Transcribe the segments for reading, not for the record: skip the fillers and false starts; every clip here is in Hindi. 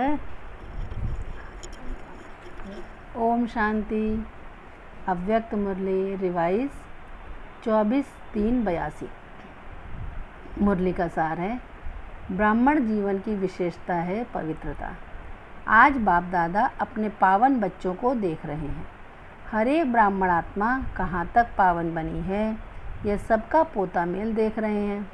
है। ओम शांति। अव्यक्त मुरली रिवाइज 24/3/82। मुरली का सार है, ब्राह्मण जीवन की विशेषता है पवित्रता। आज बाप दादा अपने पावन बच्चों को देख रहे हैं। हर एक ब्राह्मण आत्मा कहाँ तक पावन बनी है, यह सबका पोता मेल देख रहे हैं।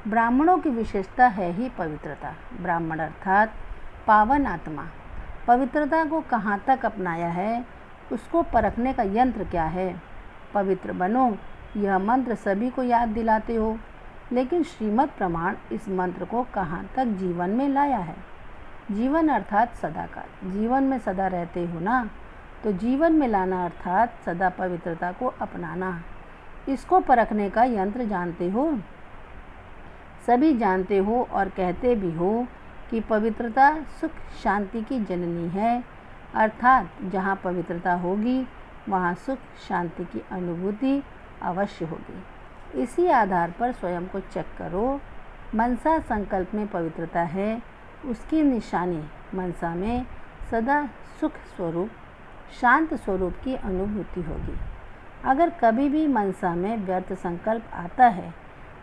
ब्राह्मणों की विशेषता है ही पवित्रता। ब्राह्मण अर्थात पावन आत्मा। पवित्रता को कहाँ तक अपनाया है, उसको परखने का यंत्र क्या है। पवित्र बनो, यह मंत्र सभी को याद दिलाते हो, लेकिन श्रीमद् प्रमाण इस मंत्र को कहाँ तक जीवन में लाया है। जीवन अर्थात सदा का, जीवन में सदा रहते हो ना, तो जीवन में लाना अर्थात सदा पवित्रता को अपनाना। इसको परखने का यंत्र जानते हो। सभी जानते हो और कहते भी हो कि पवित्रता सुख शांति की जननी है, अर्थात जहाँ पवित्रता होगी वहाँ सुख शांति की अनुभूति अवश्य होगी। इसी आधार पर स्वयं को चेक करो। मनसा संकल्प में पवित्रता है, उसकी निशानी मनसा में सदा सुख स्वरूप शांत स्वरूप की अनुभूति होगी। अगर कभी भी मनसा में व्यर्थ संकल्प आता है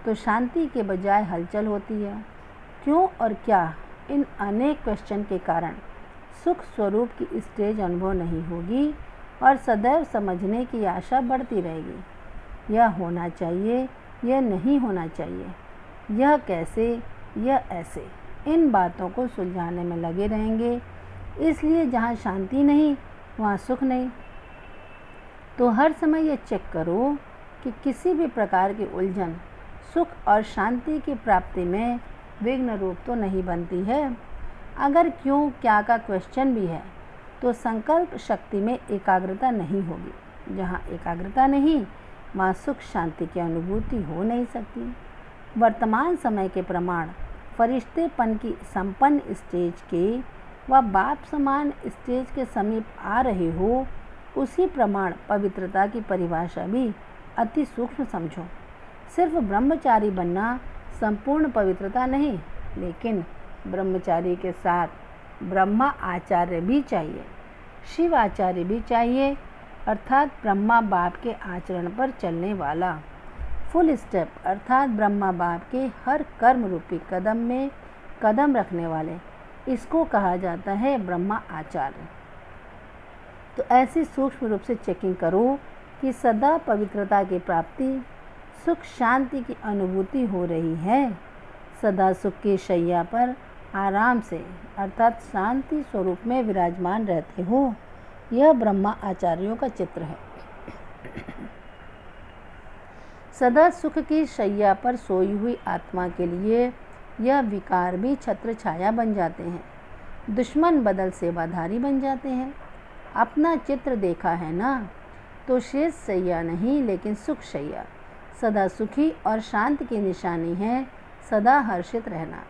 तो शांति के बजाय हलचल होती है। क्यों और क्या, इन अनेक क्वेश्चन के कारण सुख स्वरूप की स्टेज अनुभव नहीं होगी और सदैव समझने की आशा बढ़ती रहेगी। यह होना चाहिए, यह नहीं होना चाहिए, यह कैसे, यह ऐसे, इन बातों को सुलझाने में लगे रहेंगे। इसलिए जहाँ शांति नहीं वहाँ सुख नहीं। तो हर समय यह चेक करो कि किसी भी प्रकार की उलझन सुख और शांति की प्राप्ति में विघ्न रूप तो नहीं बनती है। अगर क्यों क्या का क्वेश्चन भी है तो संकल्प शक्ति में एकाग्रता नहीं होगी। जहाँ एकाग्रता नहीं वहाँ सुख शांति की अनुभूति हो नहीं सकती। वर्तमान समय के प्रमाण फरिश्तेपन की संपन्न स्टेज के व बाप समान स्टेज के समीप आ रहे हो, उसी प्रमाण पवित्रता की परिभाषा भी अति सूक्ष्म समझो। सिर्फ ब्रह्मचारी बनना संपूर्ण पवित्रता नहीं, लेकिन ब्रह्मचारी के साथ ब्रह्मा आचार्य भी चाहिए, शिव आचार्य भी चाहिए, अर्थात ब्रह्मा बाप के आचरण पर चलने वाला। फुल स्टेप अर्थात ब्रह्मा बाप के हर कर्म रूपी कदम में कदम रखने वाले, इसको कहा जाता है ब्रह्मा आचार्य। तो ऐसी सूक्ष्म रूप से चेकिंग करो कि सदा पवित्रता की प्राप्ति सुख शांति की अनुभूति हो रही है। सदा सुख की शैया पर आराम से अर्थात शांति स्वरूप में विराजमान रहते हो। यह ब्रह्मा आचार्यों का चित्र है। सदा सुख की शैया पर सोई हुई आत्मा के लिए यह विकार भी छत्र छाया बन जाते हैं, दुश्मन बदल सेवाधारी बन जाते हैं। अपना चित्र देखा है ना, तो शेष शैया नहीं लेकिन सुख शैया सदा सुखी और शांत की निशानी है। सदा हर्षित रहना।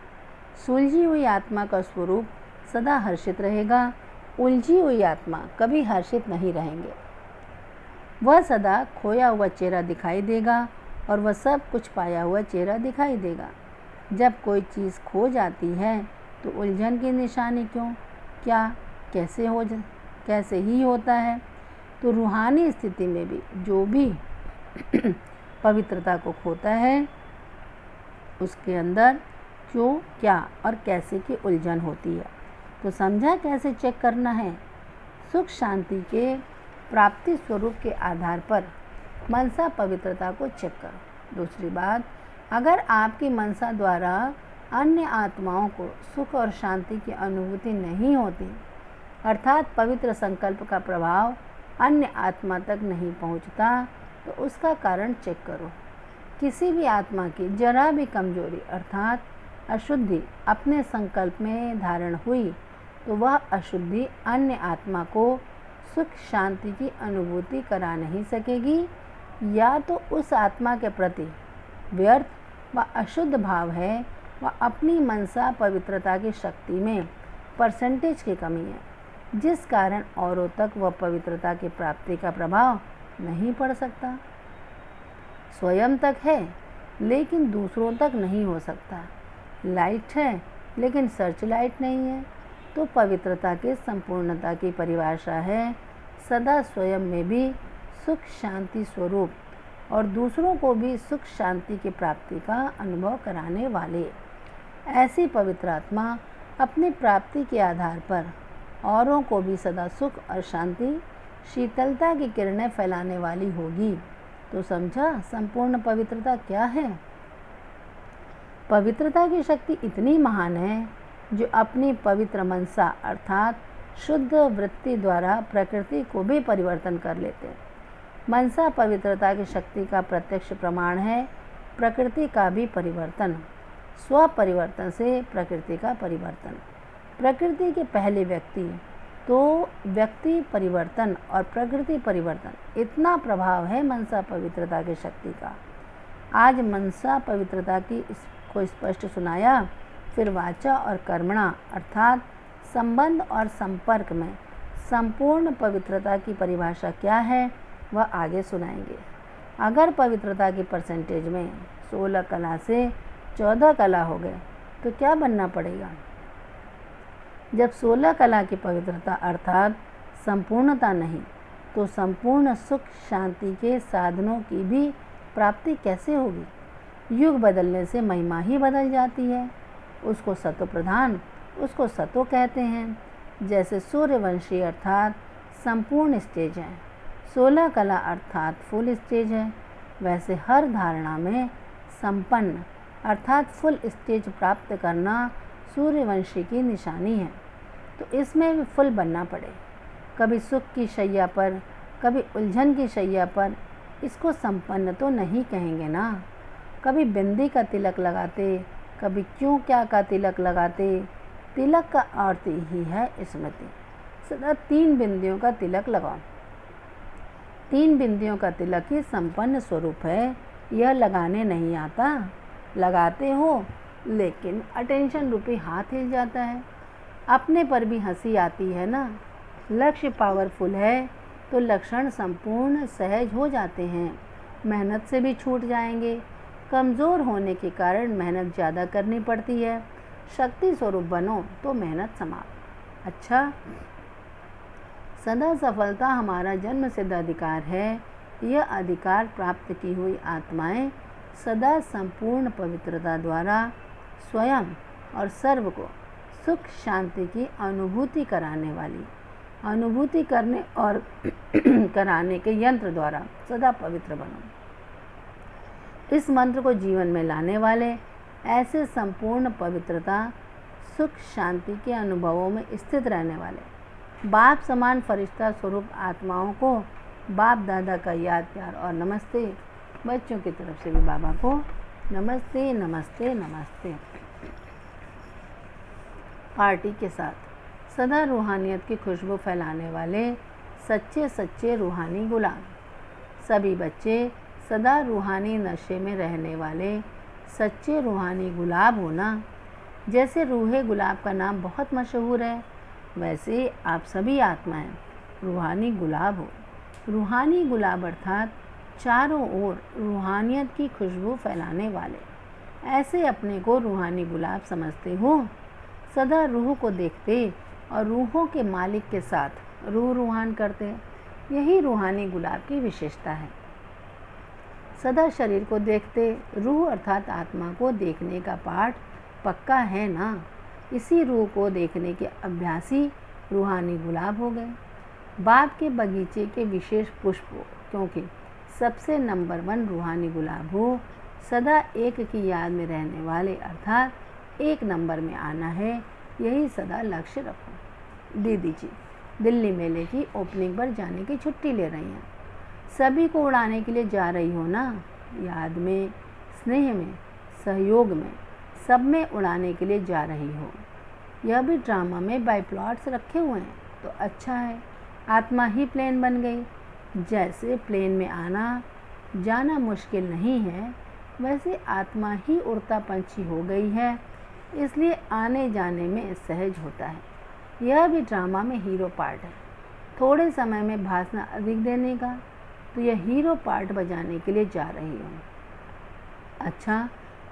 सुलझी हुई आत्मा का स्वरूप सदा हर्षित रहेगा। उलझी हुई आत्मा कभी हर्षित नहीं रहेंगे। वह सदा खोया हुआ चेहरा दिखाई देगा और वह सब कुछ पाया हुआ चेहरा दिखाई देगा। जब कोई चीज़ खो जाती है तो उलझन की निशानी क्यों, क्या, कैसे ही होता है। तो रूहानी स्थिति में भी जो भी पवित्रता को खोता है, उसके अंदर क्यों, क्या और कैसे की उलझन होती है। तो समझा कैसे चेक करना है। सुख शांति के प्राप्ति स्वरूप के आधार पर मनसा पवित्रता को चेक करो। दूसरी बात, अगर आपकी मनसा द्वारा अन्य आत्माओं को सुख और शांति की अनुभूति नहीं होती, अर्थात पवित्र संकल्प का प्रभाव अन्य आत्मा तक नहीं पहुंचता, तो उसका कारण चेक करो। किसी भी आत्मा की जरा भी कमजोरी अर्थात अशुद्धि अपने संकल्प में धारण हुई तो वह अशुद्धि अन्य आत्मा को सुख शांति की अनुभूति करा नहीं सकेगी। या तो उस आत्मा के प्रति व्यर्थ व अशुद्ध भाव है, व अपनी मनसा पवित्रता की शक्ति में परसेंटेज की कमी है, जिस कारण औरों तक वह पवित्रता की प्राप्ति का प्रभाव नहीं पड़ सकता। स्वयं तक है लेकिन दूसरों तक नहीं हो सकता। लाइट है लेकिन सर्च लाइट नहीं है। तो पवित्रता के संपूर्णता की परिभाषा है सदा स्वयं में भी सुख शांति स्वरूप और दूसरों को भी सुख शांति की प्राप्ति का अनुभव कराने वाले। ऐसी पवित्र आत्मा अपनी प्राप्ति के आधार पर औरों को भी सदा सुख और शांति शीतलता की किरणें फैलाने वाली होगी। तो समझा संपूर्ण पवित्रता क्या है। पवित्रता की शक्ति इतनी महान है जो अपनी पवित्र मनसा अर्थात शुद्ध वृत्ति द्वारा प्रकृति को भी परिवर्तन कर लेते। मनसा पवित्रता की शक्ति का प्रत्यक्ष प्रमाण है। प्रकृति का भी परिवर्तन, स्व परिवर्तन से प्रकृति का परिवर्तन। प्रकृति के पहले व्यक्ति, तो व्यक्ति परिवर्तन और प्रकृति परिवर्तन, इतना प्रभाव है मनसा पवित्रता की शक्ति का। आज मनसा पवित्रता की को स्पष्ट सुनाया, फिर वाचा और कर्मणा अर्थात संबंध और संपर्क में संपूर्ण पवित्रता की परिभाषा क्या है वह आगे सुनाएंगे। अगर पवित्रता की परसेंटेज में 16 कला से 14 कला हो गए तो क्या बनना पड़ेगा। जब 16 कला की पवित्रता अर्थात संपूर्णता नहीं तो संपूर्ण सुख शांति के साधनों की भी प्राप्ति कैसे होगी। युग बदलने से महिमा ही बदल जाती है। उसको सतो प्रधान, उसको सतो कहते हैं। जैसे सूर्यवंशी अर्थात संपूर्ण स्टेज है, 16 कला अर्थात फुल स्टेज है, वैसे हर धारणा में संपन्न अर्थात फुल स्टेज प्राप्त करना सूर्यवंशी की निशानी है। तो इसमें भी फुल बनना पड़े। कभी सुख की शैया पर, कभी उलझन की शैया पर, इसको संपन्न तो नहीं कहेंगे ना। कभी बिंदी का तिलक लगाते, कभी क्यों क्या का तिलक लगाते। तिलक का अर्थ ही है स्मृति। सदा 3 बिंदियों का तिलक लगाओ। 3 बिंदियों का तिलक ही संपन्न स्वरूप है। यह लगाने नहीं आता, लगाते हो लेकिन अटेंशन रूपी हाथ हिल जाता है। अपने पर भी हंसी आती है ना। लक्ष्य पावरफुल है तो लक्षण संपूर्ण सहज हो जाते हैं। मेहनत से भी छूट जाएंगे। कमज़ोर होने के कारण मेहनत ज़्यादा करनी पड़ती है। शक्ति स्वरूप बनो तो मेहनत समाप्त। अच्छा, सदा सफलता हमारा जन्म सिद्ध अधिकार है। यह अधिकार प्राप्त की हुई आत्माएं सदा संपूर्ण पवित्रता द्वारा स्वयं और सर्व को सुख शांति की अनुभूति कराने वाली, अनुभूति करने और कराने के यंत्र द्वारा सदा पवित्र बनो। इस मंत्र को जीवन में लाने वाले ऐसे संपूर्ण पवित्रता सुख शांति के अनुभवों में स्थित रहने वाले बाप समान फरिश्ता स्वरूप आत्माओं को बाप दादा का याद प्यार और नमस्ते। बच्चों की तरफ से भी बाबा को नमस्ते नमस्ते नमस्ते। पार्टी के साथ सदा रूहानियत की खुशबू फैलाने वाले सच्चे सच्चे रूहानी गुलाम। सभी बच्चे सदा रूहानी नशे में रहने वाले सच्चे रूहानी गुलाब होना। जैसे रूहे गुलाब का नाम बहुत मशहूर है, वैसे आप सभी आत्माएं रूहानी गुलाब हो। रूहानी गुलाब अर्थात चारों ओर रूहानियत की खुशबू फैलाने वाले। ऐसे अपने को रूहानी गुलाब समझते हो। सदा रूह को देखते और रूहों के मालिक के साथ रूह रूहान करते। यही रूहानी गुलाब की विशेषता है। सदा शरीर को देखते, रूह अर्थात आत्मा को देखने का पाठ पक्का है ना। इसी रूह को देखने के अभ्यासी रूहानी गुलाब हो गए। बाप के बगीचे के विशेष पुष्प हो, क्योंकि सबसे नंबर 1 रूहानी गुलाब हो। सदा एक की याद में रहने वाले अर्थात 1 नंबर में आना है, यही सदा लक्ष्य रखो। दीदी जी दिल्ली मेले की ओपनिंग पर जाने की छुट्टी ले रही हैं। सभी को उड़ाने के लिए जा रही हो ना। याद में, स्नेह में, सहयोग में, सब में उड़ाने के लिए जा रही हो। यह भी ड्रामा में बाय प्लॉट्स रखे हुए हैं तो अच्छा है। आत्मा ही प्लेन बन गई। जैसे प्लेन में आना जाना मुश्किल नहीं है, वैसे आत्मा ही उड़ता पंछी हो गई है, इसलिए आने जाने में सहज होता है। यह भी ड्रामा में हीरो पार्ट है। थोड़े समय में भाषण अधिक देने का, तो यह हीरो पार्ट बजाने के लिए जा रही हूँ। अच्छा,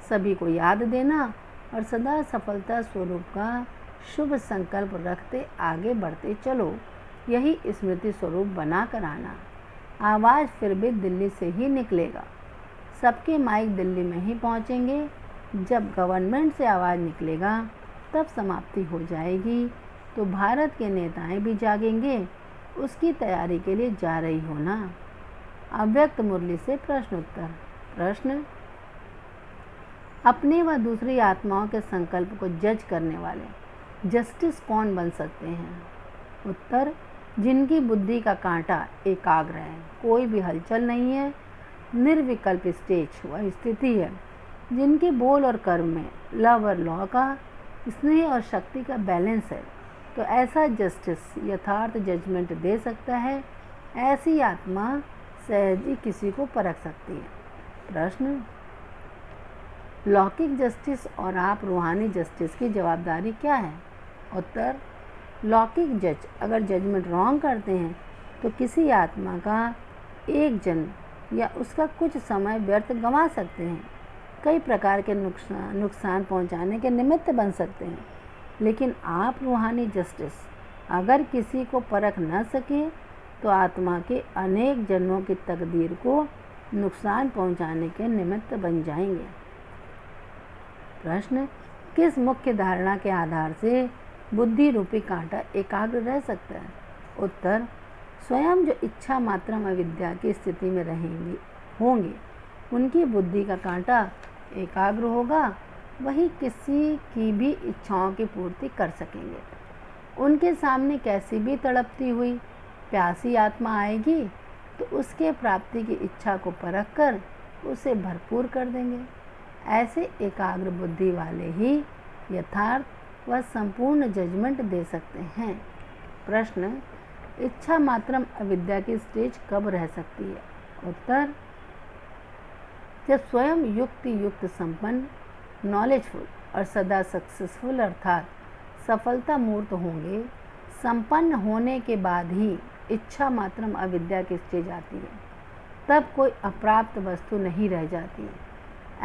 सभी को याद देना और सदा सफलता स्वरूप का शुभ संकल्प रखते आगे बढ़ते चलो, यही स्मृति स्वरूप बना कर आना। आवाज़ फिर भी दिल्ली से ही निकलेगा। सबके माइक दिल्ली में ही पहुंचेंगे। जब गवर्नमेंट से आवाज़ निकलेगा तब समाप्ति हो जाएगी, तो भारत के नेताएं भी जागेंगे। उसकी तैयारी के लिए जा रही हो ना। अव्यक्त मुरली से प्रश्न उत्तर। प्रश्न, अपने व दूसरी आत्माओं के संकल्प को जज करने वाले जस्टिस कौन बन सकते हैं? उत्तर, जिनकी बुद्धि का कांटा एकाग्र है, कोई भी हलचल नहीं है, निर्विकल्प स्टेज वह स्थिति है, जिनके बोल और कर्म में लव और लॉ का, स्नेह और शक्ति का बैलेंस है, तो ऐसा जस्टिस यथार्थ जजमेंट दे सकता है। ऐसी आत्मा सहज ही किसी को परख सकती है। प्रश्न, लौकिक जस्टिस और आप रूहानी जस्टिस की जवाबदारी क्या है? उत्तर, लौकिक जज अगर जजमेंट रॉन्ग करते हैं तो किसी आत्मा का एक जन्म या उसका कुछ समय व्यर्थ गंवा सकते हैं, कई प्रकार के नुकसान पहुंचाने के निमित्त बन सकते हैं। लेकिन आप रूहानी जस्टिस अगर किसी को परख न सके तो आत्मा के अनेक जन्मों की तकदीर को नुकसान पहुंचाने के निमित्त बन जाएंगे। प्रश्न, किस मुख्य धारणा के आधार से बुद्धि रूपी कांटा एकाग्र रह सकता है? उत्तर, स्वयं जो इच्छा मात्रम अविद्या की स्थिति में होंगे उनकी बुद्धि का कांटा एकाग्र होगा, वही किसी की भी इच्छाओं की पूर्ति कर सकेंगे। उनके सामने कैसी भी तड़पती हुई प्यासी आत्मा आएगी तो उसके प्राप्ति की इच्छा को परख कर उसे भरपूर कर देंगे। ऐसे एकाग्र बुद्धि वाले ही यथार्थ व संपूर्ण जजमेंट दे सकते हैं। प्रश्न, इच्छा मात्रम अविद्या की स्टेज कब रह सकती है? उत्तर, जब स्वयं युक्त संपन्न, नॉलेजफुल और सदा सक्सेसफुल अर्थात सफलता मूर्त होंगे। संपन्न होने के बाद ही इच्छा मात्रम अविद्या की स्टेज आती है, तब कोई अप्राप्त वस्तु नहीं रह जाती है।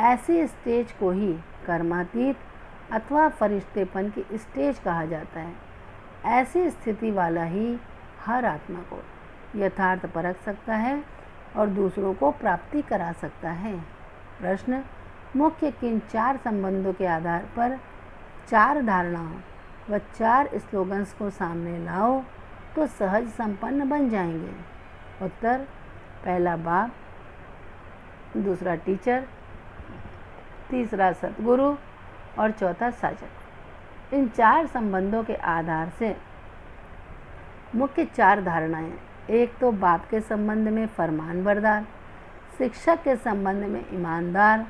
ऐसी स्टेज को ही कर्मातीत अथवा फरिश्तेपन की स्टेज कहा जाता है। ऐसी स्थिति वाला ही हर आत्मा को यथार्थ परख सकता है और दूसरों को प्राप्ति करा सकता है। प्रश्न, मुख्य किन 4 संबंधों के आधार पर 4 धारणाओं व 4 स्लोगन्स को सामने लाओ तो सहज संपन्न बन जाएंगे? उत्तर, पहला बाप, दूसरा टीचर, तीसरा सतगुरु और चौथा साजन। इन 4 संबंधों के आधार से मुख्य 4 धारणाएं, एक तो बाप के संबंध में फरमानबरदार, शिक्षक के संबंध में ईमानदार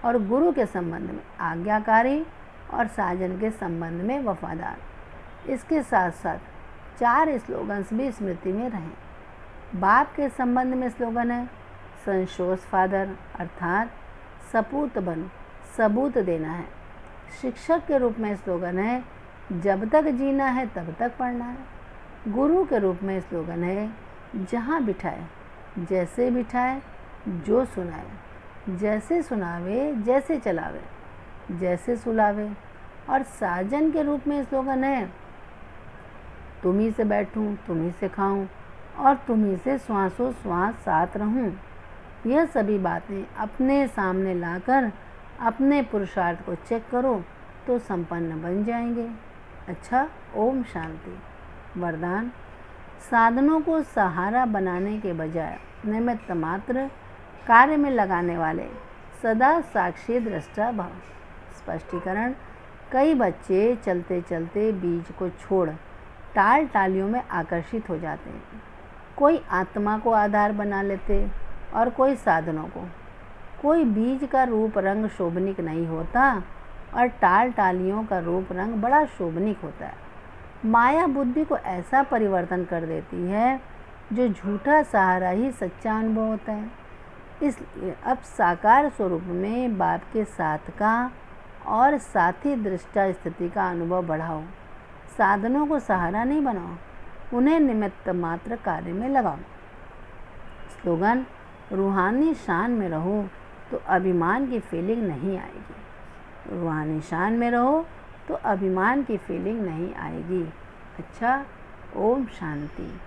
और गुरु के संबंध में आज्ञाकारी और साजन के संबंध में वफादार। इसके साथ साथ 4 स्लोगन्स भी स्मृति में रहें। बाप के संबंध में स्लोगन है संशोष फादर अर्थात सपूत बन, सबूत देना है। शिक्षक के रूप में स्लोगन है जब तक जीना है तब तक पढ़ना है। गुरु के रूप में स्लोगन है जहाँ बिठाए, जैसे बिठाए, जो सुनाए, जैसे सुनावे, जैसे चलावे, जैसे सुलावे। और साजन के रूप में स्लोगन है तुम्ही से बैठूं, तुम्ही से खाऊं और तुम्ही से श्वासों श्वास साथ रहूं। यह सभी बातें अपने सामने लाकर अपने पुरुषार्थ को चेक करो तो संपन्न बन जाएंगे। अच्छा, ओम शांति। वरदान, साधनों को सहारा बनाने के बजाय निमित्त मात्र कार्य में लगाने वाले सदा साक्षी दृष्टा भव। स्पष्टीकरण, कई बच्चे चलते चलते बीज को छोड़ टाल टालियों में आकर्षित हो जाते हैं। कोई आत्मा को आधार बना लेते और कोई साधनों को। कोई बीज का रूप रंग शोभनिक नहीं होता और टाल टालियों का रूप रंग बड़ा शोभनिक होता है। माया बुद्धि को ऐसा परिवर्तन कर देती है जो झूठा सहारा ही सच्चा अनुभव होता है। इसलिए अब साकार स्वरूप में बाप के साथ का और साथी दृष्टा स्थिति का अनुभव बढ़ाओ। साधनों को सहारा नहीं बनाओ, उन्हें निमित्त मात्र कार्य में लगाओ। स्लोगन, रूहानी शान में रहो तो अभिमान की फीलिंग नहीं आएगी। रूहानी शान में रहो तो अभिमान की फीलिंग नहीं आएगी। अच्छा, ओम शांति।